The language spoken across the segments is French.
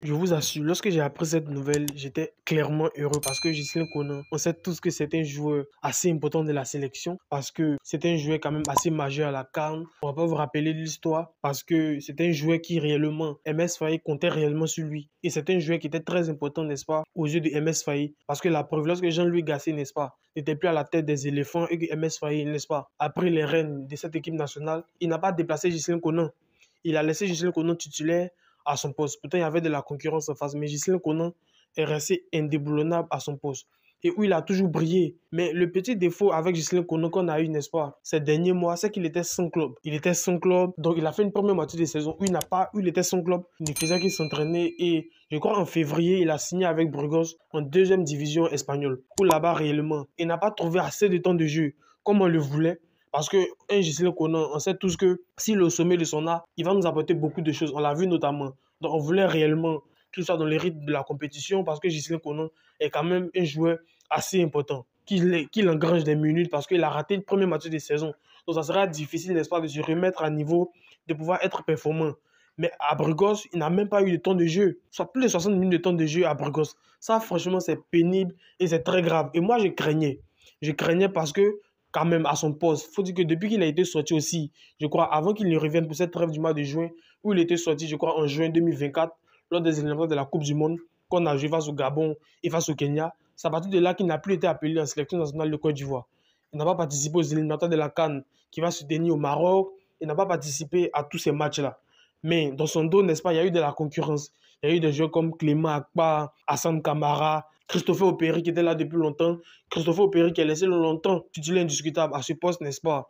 Je vous assure, lorsque j'ai appris cette nouvelle, j'étais clairement heureux parce que Ghislain Conan, on sait tous que c'est un joueur assez important de la sélection parce que c'est un joueur quand même assez majeur à la CAN. On va pas vous rappeler de l'histoire parce que c'est un joueur qui réellement, MS Faye comptait réellement sur lui. Et c'est un joueur qui était très important, n'est-ce pas, aux yeux de MS Faye. Parce que la preuve, lorsque Jean-Louis Gasset, n'est-ce pas, n'était plus à la tête des éléphants et que MS Faye, n'est-ce pas, a pris les rênes de cette équipe nationale, il n'a pas déplacé Ghislain Conan. Il a laissé Ghislain Conan titulaire à son poste. Pourtant, il y avait de la concurrence en face, mais Ghislain Conan est resté indéboulonnable à son poste et où il a toujours brillé. Mais le petit défaut avec Ghislain Conan qu'on a eu, n'est-ce pas, ces derniers mois, c'est qu'il était sans club. Il était sans club, donc il a fait une première moitié de saison où il était sans club. Il ne faisait qu'il s'entraîner et je crois en février, il a signé avec Burgos en deuxième division espagnole. Où là-bas, réellement, il n'a pas trouvé assez de temps de jeu comme on le voulait. Parce que un Ghislain Conan, on sait tous que s'il est au sommet de son art, il va nous apporter beaucoup de choses. On l'a vu notamment. Donc on voulait réellement qu'il soit dans les rythmes de la compétition parce que Ghislain Conan est quand même un joueur assez important. Qu'il engrange des minutes parce qu'il a raté le premier match de saison. Donc ça sera difficile, n'est-ce pas, de se remettre à niveau, de pouvoir être performant. Mais à Burgos, il n'a même pas eu de temps de jeu. Soit plus de 60 minutes de temps de jeu à Burgos. Ça, franchement, c'est pénible et c'est très grave. Et moi, je craignais. Je craignais parce que quand même à son poste. Il faut dire que depuis qu'il a été sorti aussi, je crois, avant qu'il ne revienne pour cette trêve du mois de juin, où il était sorti, je crois, en juin 2024, lors des éléments de la Coupe du Monde, qu'on a joué face au Gabon et face au Kenya, c'est à partir de là qu'il n'a plus été appelé en sélection nationale de Côte d'Ivoire. Il n'a pas participé aux éliminatoires de la CAN qui va se tenir au Maroc. Il n'a pas participé à tous ces matchs-là. Mais dans son dos, n'est-ce pas, il y a eu de la concurrence. Il y a eu des joueurs comme Clément Akpa, Hassan Kamara, Christopher Opéry qui était là depuis longtemps. Christopher Opéry qui a laissé longtemps titulaire indiscutable à ce poste, n'est-ce pas,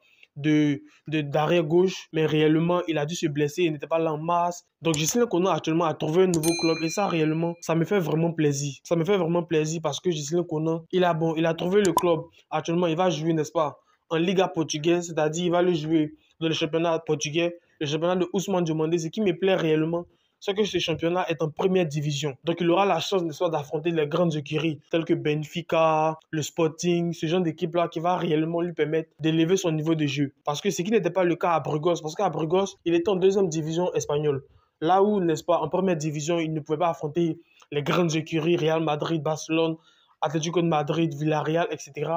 d'arrière gauche, mais réellement, il a dû se blesser, il n'était pas là en masse. Donc, Ghislain Conan actuellement a trouvé un nouveau club et ça, réellement, ça me fait vraiment plaisir. Ça me fait vraiment plaisir parce que Ghislain Conan, il a trouvé le club. Actuellement, il va jouer, n'est-ce pas, en Liga portugaise, c'est-à-dire il va le jouer dans le championnat portugais, le championnat de Ousmane Diomandé. Ce qui me plaît réellement, c'est que ce championnat est en première division. Donc, il aura la chance d'affronter les grandes écuries telles que Benfica, le Sporting, ce genre d'équipe-là qui va réellement lui permettre d'élever son niveau de jeu. Parce que ce qui n'était pas le cas à Burgos, parce qu'à Burgos, il était en deuxième division espagnole. Là où, n'est-ce pas, en première division, il ne pouvait pas affronter les grandes écuries, Real Madrid, Barcelone, Atlético de Madrid, Villarreal, etc.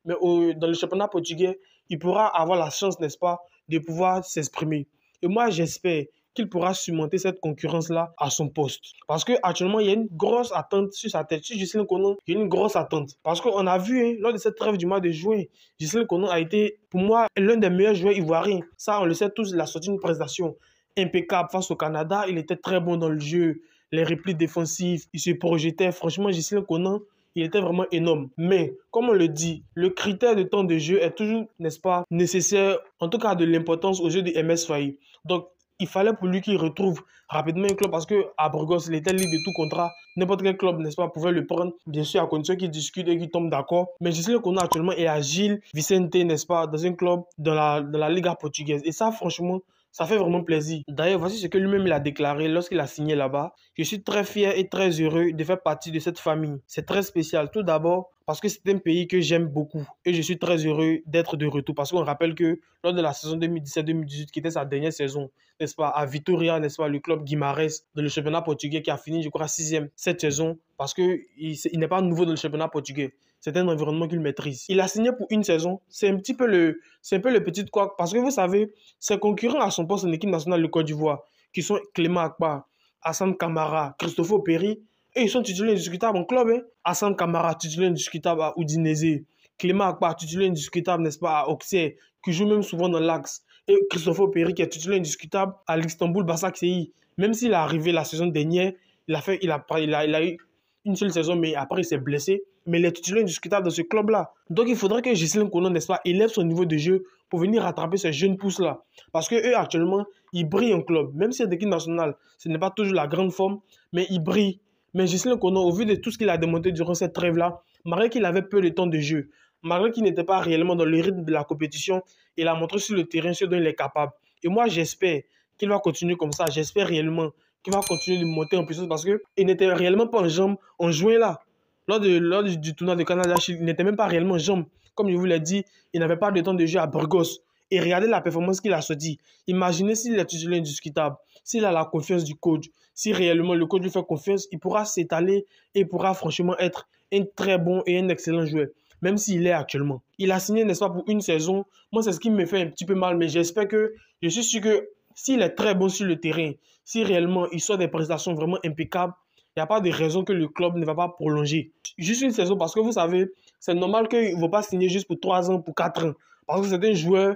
Mais dans le championnat portugais, il pourra avoir la chance, n'est-ce pas, de pouvoir s'exprimer. Et moi, j'espère qu'il pourra surmonter cette concurrence-là à son poste. Parce qu'actuellement, il y a une grosse attente sur sa tête. Sur Ghislain Conan, il y a une grosse attente. Parce qu'on a vu, hein, lors de cette trêve du mois de juin, Ghislain Conan a été, pour moi, l'un des meilleurs joueurs ivoiriens. Ça, on le sait tous, il a sorti une prestation impeccable face au Canada. Il était très bon dans le jeu, les replis défensifs, il se projetait. Franchement, Ghislain Conan, il était vraiment énorme. Mais, comme on le dit, le critère de temps de jeu est toujours, n'est-ce pas, nécessaire, en tout cas de l'importance aux yeux de MS Faye. Donc, il fallait pour lui qu'il retrouve rapidement un club parce qu'à Burgos, il était libre de tout contrat. N'importe quel club, n'est-ce pas, pouvait le prendre, bien sûr, à condition qu'il discute et qu'il tombe d'accord. Mais je sais qu'on a actuellement est à Gilles Vicente, n'est-ce pas, dans un club dans la Liga portugaise. Et ça, franchement, ça fait vraiment plaisir. D'ailleurs, voici ce que lui-même il a déclaré lorsqu'il a signé là-bas. Je suis très fier et très heureux de faire partie de cette famille. C'est très spécial. Tout d'abord, parce que c'est un pays que j'aime beaucoup. Et je suis très heureux d'être de retour. Parce qu'on rappelle que lors de la saison 2017-2018, qui était sa dernière saison, n'est-ce pas, à Vitória, n'est-ce pas, le club Guimarães, dans le championnat portugais, qui a fini, je crois, 6e cette saison, parce qu'il n'est pas nouveau dans le championnat portugais. C'est un environnement qu'il maîtrise. Il a signé pour une saison. C'est un peu le petit couac. Parce que vous savez, ses concurrents à son poste en équipe nationale de Côte d'Ivoire, qui sont Clément Akpa, Hassan Kamara, Christopher Opéry, et ils sont titulaires indiscutables en club. Hein. Hassan Kamara, titulaire indiscutable à Udinese. Clément Akpa, titulaire indiscutable, n'est-ce pas, à Auxerre, qui joue même souvent dans l'axe. Et Christopher Opéry, qui est titulaire indiscutable à l'Istanbul Basaksehir. Même s'il est arrivé la saison dernière, il a eu une seule saison, mais après il s'est blessé. Mais il est titulaire indiscutable dans ce club-là. Donc il faudrait que Ghislain Conan, n'est-ce pas, élève son niveau de jeu pour venir rattraper ces jeunes pousses-là. Parce qu'eux, actuellement, ils brillent en club. Même si c'est l'équipe nationale, ce n'est pas toujours la grande forme, mais ils brillent. Mais Ghislain Conan, au vu de tout ce qu'il a démontré durant cette trêve-là, malgré qu'il avait peu de temps de jeu, malgré qu'il n'était pas réellement dans le rythme de la compétition, il a montré sur le terrain ce dont il est capable. Et moi, j'espère qu'il va continuer comme ça. J'espère réellement qu'il va continuer de monter en puissance parce qu'il n'était réellement pas en jambes en juin là. Lors du tournoi de Canada, il n'était même pas réellement en jambes. Comme je vous l'ai dit, il n'avait pas de temps de jeu à Burgos. Et regardez la performance qu'il a sortie. Imaginez s'il est titulaire indiscutable, s'il a la confiance du coach, si réellement le coach lui fait confiance, il pourra s'étaler et il pourra franchement être un très bon et un excellent joueur, même s'il est actuellement. Il a signé, n'est-ce pas, pour une saison. Moi, c'est ce qui me fait un petit peu mal, mais je suis sûr que s'il est très bon sur le terrain, si réellement il sort des prestations vraiment impeccables, il n'y a pas de raison que le club ne va pas prolonger. Juste une saison, parce que vous savez, c'est normal qu'il ne va pas signer juste pour 3 ans, pour 4 ans. Parce que c'est un joueur,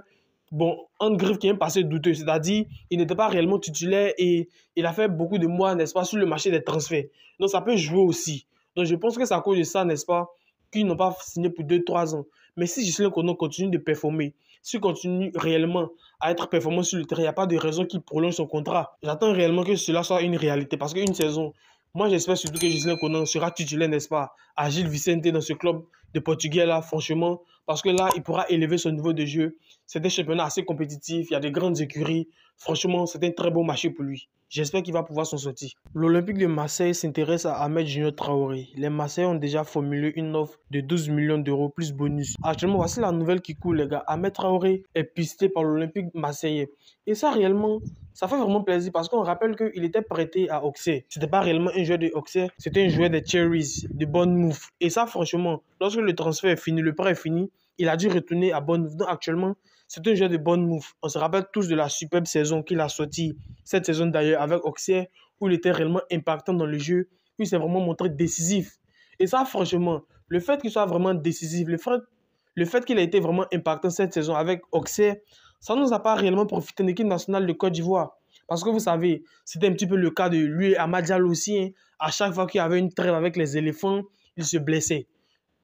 bon, en griffe qui est un passé douteux. C'est-à-dire, il n'était pas réellement titulaire et il a fait beaucoup de mois, n'est-ce pas, sur le marché des transferts. Donc, ça peut jouer aussi. Donc, je pense que c'est à cause de ça, n'est-ce pas, qu'ils n'ont pas signé pour 2-3 ans. Mais si Ghislain Konon continue de performer, s'il continue réellement à être performant sur le terrain, il n'y a pas de raison qu'il prolonge son contrat. J'attends réellement que cela soit une réalité. Parce qu'une saison, moi j'espère surtout que Ghislain Konon sera titulaire, n'est-ce pas, à Gil Vicente dans ce club de Portugais là, franchement. Parce que là, il pourra élever son niveau de jeu. C'est un championnat assez compétitif, il y a de grandes écuries. Franchement, c'est un très bon marché pour lui. J'espère qu'il va pouvoir s'en sortir. L'Olympique de Marseille s'intéresse à Ahmed Junior Traoré. Les Marseillais ont déjà formulé une offre de 12 millions d'euros plus bonus. Actuellement, voici la nouvelle qui coule, les gars. Ahmed Traoré est pisté par l'Olympique marseillais. Et ça, réellement, ça fait vraiment plaisir parce qu'on rappelle qu'il était prêté à Auxerre. C'était pas réellement un joueur de Auxerre, c'était un joueur des Cherries, de Bournemouth. Et ça, franchement, lorsque le transfert est fini, le prêt est fini, il a dû retourner à Bournemouth. Donc actuellement, c'est un joueur de Bournemouth. On se rappelle tous de la superbe saison qu'il a sortie, cette saison d'ailleurs, avec Auxerre, où il était réellement impactant dans le jeu, où il s'est vraiment montré décisif. Et ça, franchement, le fait qu'il soit vraiment décisif, le fait qu'il a été vraiment impactant cette saison avec Auxerre, ça ne nous a pas réellement profité de l'équipe nationale de Côte d'Ivoire. Parce que vous savez, c'était un petit peu le cas de lui et Amad Diallo aussi. Hein. À chaque fois qu'il y avait une trêve avec les éléphants, il se blessait.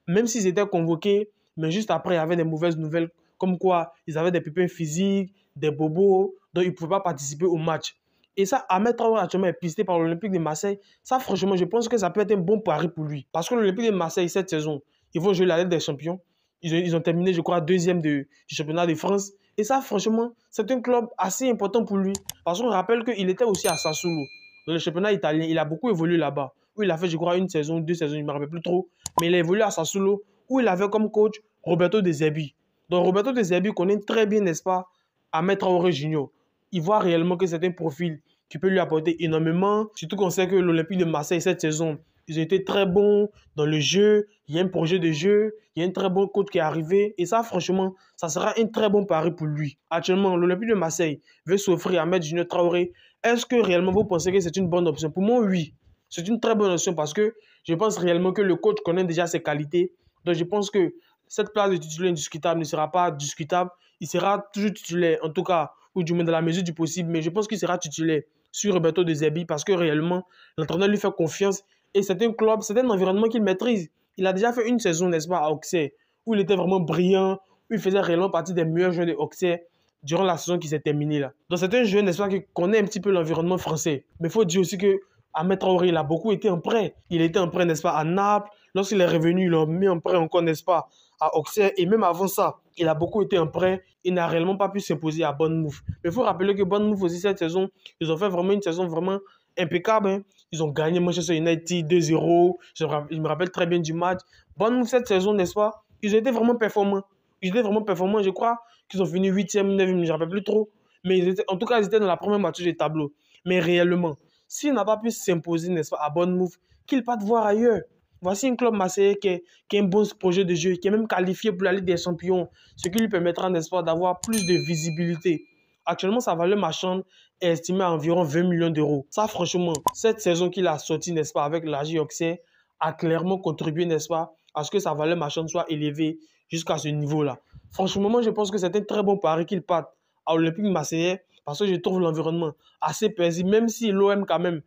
Même s'ils étaient convoqués, mais juste après, il y avait des mauvaises nouvelles, comme quoi ils avaient des pépins physiques, des bobos, donc ils ne pouvaient pas participer au match. Et ça, Ahmed Traoré actuellement est pisté par l'Olympique de Marseille. Ça, franchement, je pense que ça peut être un bon pari pour lui. Parce que l'Olympique de Marseille, cette saison, ils vont jouer la Ligue des Champions. Ils ont terminé, je crois, deuxième du championnat de France. Et ça, franchement, c'est un club assez important pour lui. Parce qu'on rappelle qu'il était aussi à Sassuolo, dans le championnat italien. Il a beaucoup évolué là-bas. Où il a fait, je crois, une saison, 2 saisons, je ne me rappelle plus trop. Mais il a évolué à Sassuolo, où il avait comme coach Roberto De Zerbi. Donc Roberto De Zerbi connaît très bien, n'est-ce pas, Ahmed Traoré Junior. Il voit réellement que c'est un profil qui peut lui apporter énormément. Surtout qu'on sait que l'Olympique de Marseille, cette saison, ils ont été très bons dans le jeu. Il y a un projet de jeu. Il y a un très bon coach qui est arrivé. Et ça, franchement, ça sera un très bon pari pour lui. Actuellement, l'Olympique de Marseille veut s'offrir à Ahmed Junior Traoré. Est-ce que réellement vous pensez que c'est une bonne option? Pour moi, oui. C'est une très bonne option parce que je pense réellement que le coach connaît déjà ses qualités. Donc, je pense que cette place de titulaire indiscutable ne sera pas discutable. Il sera toujours titulaire, en tout cas, ou du moins dans la mesure du possible. Mais je pense qu'il sera titulaire sur Roberto De Zerbi parce que réellement, l'entraîneur lui fait confiance. Et c'est un club, c'est un environnement qu'il maîtrise. Il a déjà fait une saison, n'est-ce pas, à Auxerre, où il était vraiment brillant, où il faisait réellement partie des meilleurs joueurs de Auxerre durant la saison qui s'est terminée là. Donc c'est un joueur, n'est-ce pas, qui connaît un petit peu l'environnement français. Mais il faut dire aussi que Ahmed Traoré, il a beaucoup été en prêt. Il était en prêt, n'est-ce pas, à Naples. Lorsqu'il est revenu, il l'a mis en prêt encore, n'est-ce pas, à Auxerre. Et même avant ça, il a beaucoup été en prêt. Il n'a réellement pas pu s'imposer à Bournemouth. Mais il faut rappeler que Bournemouth aussi, cette saison, ils ont fait vraiment une saison vraiment impeccable. Hein. Ils ont gagné Manchester United 2-0. Je me rappelle très bien du match. Bournemouth, cette saison, n'est-ce pas, ils ont été vraiment performants. Ils étaient vraiment performants. Je crois qu'ils ont fini 8e, 9e, je ne me rappelle plus trop. Mais en tout cas, ils étaient dans la première moitié du tableau. Mais réellement, s'il n'a pas pu s'imposer, n'est-ce pas, à Bournemouth, qu'il parte voir ailleurs. Voici un club marseillais qui a un bon projet de jeu, qui est même qualifié pour la Ligue des Champions, ce qui lui permettra, n'est-ce pas, d'avoir plus de visibilité. Actuellement, sa valeur marchande est estimée à environ 20 millions d'euros. Ça, franchement, cette saison qu'il a sortie, n'est-ce pas, avec l'AJ Auxerre, a clairement contribué, n'est-ce pas, à ce que sa valeur marchande soit élevée jusqu'à ce niveau-là. Franchement, moi, je pense que c'est un très bon pari qu'il parte à l'Olympique marseillais parce que je trouve l'environnement assez paisible, même si l'OM, quand même,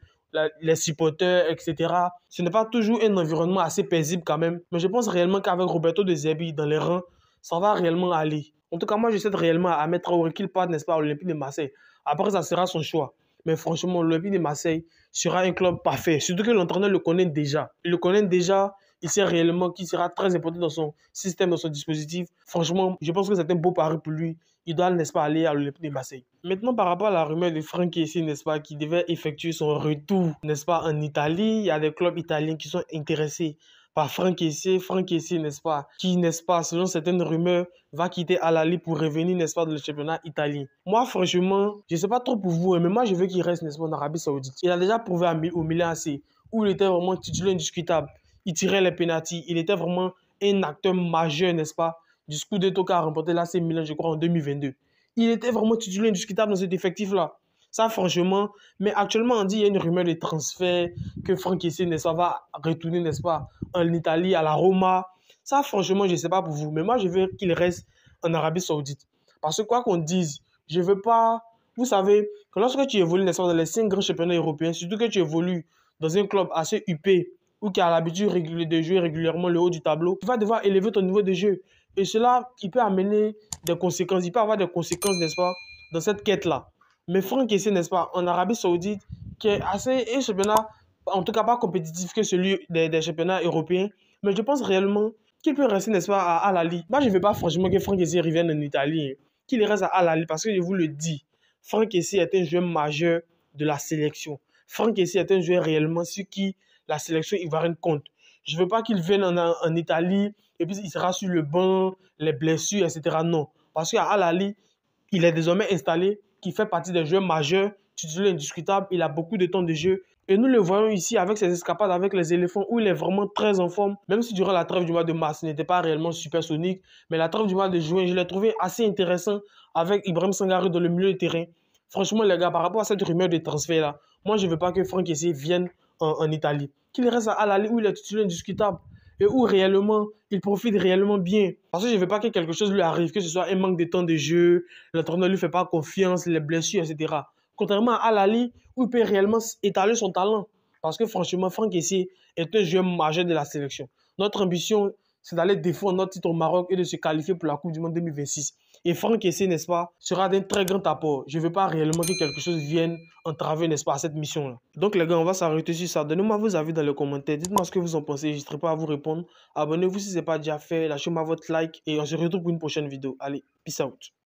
les supporters, etc., ce n'est pas toujours un environnement assez paisible quand même. Mais je pense réellement qu'avec Roberto De Zerbi dans les rangs, ça va réellement aller. En tout cas, moi, je souhaite réellement à mettre Traoré qu'il parte, n'est-ce pas, à l'Olympique de Marseille. Après, ça sera son choix. Mais franchement, l'Olympique de Marseille sera un club parfait. Surtout que l'entraîneur le connaît déjà. Il le connaît déjà. Il sait réellement qu'il sera très important dans son système, dans son dispositif. Franchement, je pense que c'est un beau pari pour lui. Il doit, n'est-ce pas, aller à l'Olympique de Marseille. Maintenant, par rapport à la rumeur de Franck Kessie, n'est-ce pas, qui devait effectuer son retour, n'est-ce pas, en Italie. Il y a des clubs italiens qui sont intéressés par Franck Kessié. Franck Kessié, n'est-ce pas, qui, n'est-ce pas, selon certaines rumeurs, va quitter Al Ahly pour revenir, n'est-ce pas, dans le championnat italien. Moi, franchement, je ne sais pas trop pour vous, mais moi, je veux qu'il reste, n'est-ce pas, en Arabie Saoudite. Il a déjà prouvé au Milan AC, où il était vraiment titulaire indiscutable. Il tirait les pénaltys. Il était vraiment un acteur majeur, n'est-ce pas, du Scudetto qu'a remporté l'AC Milan, je crois, en 2022. Il était vraiment titulaire indiscutable dans cet effectif-là. Ça, franchement, mais actuellement, on dit qu'il y a une rumeur de transfert, que Franck Kessié, n'est-ce pas, va retourner, n'est-ce pas, en Italie, à la Roma. Ça, franchement, je ne sais pas pour vous, mais moi, je veux qu'il reste en Arabie Saoudite. Parce que quoi qu'on dise, je ne veux pas... Vous savez, que lorsque tu évolues, n'est-ce pas, dans les 5 grands championnats européens, surtout que tu évolues dans un club assez huppé, ou qui a l'habitude de jouer régulièrement le haut du tableau, tu vas devoir élever ton niveau de jeu. Et cela, il peut amener des conséquences, il peut avoir des conséquences, n'est-ce pas, dans cette quête-là. Mais Franck Kessié, n'est-ce pas, en Arabie Saoudite, qui est assez un championnat, en tout cas pas compétitif que celui des championnats européens, mais je pense réellement qu'il peut rester, n'est-ce pas, à Al Ahly. Moi, je ne veux pas franchement que Franck Kessié revienne en Italie, qu'il reste à Al Ahly, parce que je vous le dis, Franck Kessié est un joueur majeur de la sélection. Franck Kessié est un joueur réellement sur qui la sélection ivoirienne compte. Je ne veux pas qu'il vienne en Italie et puis il sera sur le banc, les blessures, etc. Non, parce qu'à Al Ahly, il est désormais installé, qui fait partie des joueurs majeurs, titulaire indiscutable, il a beaucoup de temps de jeu. Et nous le voyons ici avec ses escapades avec les éléphants où il est vraiment très en forme. Même si durant la trêve du mois de mars, il n'était pas réellement supersonique. Mais la trêve du mois de juin, je l'ai trouvé assez intéressant avec Ibrahim Sangaré dans le milieu de terrain. Franchement, les gars, par rapport à cette rumeur de transfert-là, moi, je ne veux pas que Franck Kessié vienne en Italie. Qu'il reste à Al Ahly où il est titulaire indiscutable et où réellement, il profite réellement bien. Parce que je ne veux pas que quelque chose lui arrive, que ce soit un manque de temps de jeu, l'entraîneur ne lui fait pas confiance, les blessures, etc. Contrairement à Al Ahly, où il peut réellement étaler son talent. Parce que franchement, Franck Kessié est un joueur majeur de la sélection. Notre ambition, c'est d'aller défendre notre titre au Maroc et de se qualifier pour la Coupe du Monde 2026. Et Franck Kessié, n'est-ce pas, sera d'un très grand apport. Je ne veux pas réellement que quelque chose vienne entraver, n'est-ce pas, à cette mission-là. Donc les gars, on va s'arrêter sur ça. Donnez-moi vos avis dans les commentaires. Dites-moi ce que vous en pensez. Je n'hésiterai pas à vous répondre. Abonnez-vous si ce n'est pas déjà fait. Lâchez-moi votre like et on se retrouve pour une prochaine vidéo. Allez, peace out.